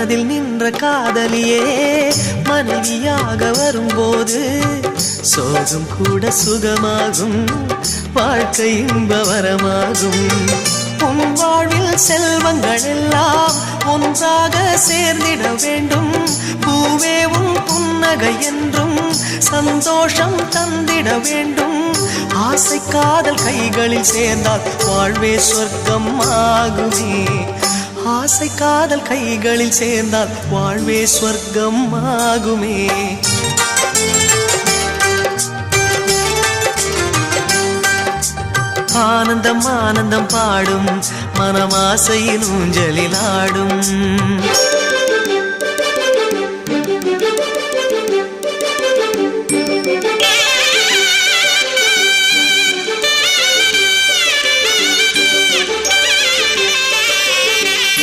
மனதில் நின்ற காதலியே மனைவியாக வரும்போது சோகம் கூட சுகமாகும், வாழ்க்கை இன்பவரமாகும். உன் வாழ்வில் செல்வங்கள் எல்லாம் ஒன்றாக சேர்ந்திட வேண்டும். பூவே உன் புன்னகை என்றும் சந்தோஷம் தந்திட வேண்டும். ஆசை காதல் கைகளில் சேர்ந்தால் வாழ்வே சொர்க்கம் ஆகுமே. ஆசை காதல் கைகளில் சேர்ந்தால் வாழ்வே சொர்க்கம் ஆகுமே. ஆனந்தம் ஆனந்தம் பாடும் மனமாசையின் ஊஞ்சலில் ஆடும்.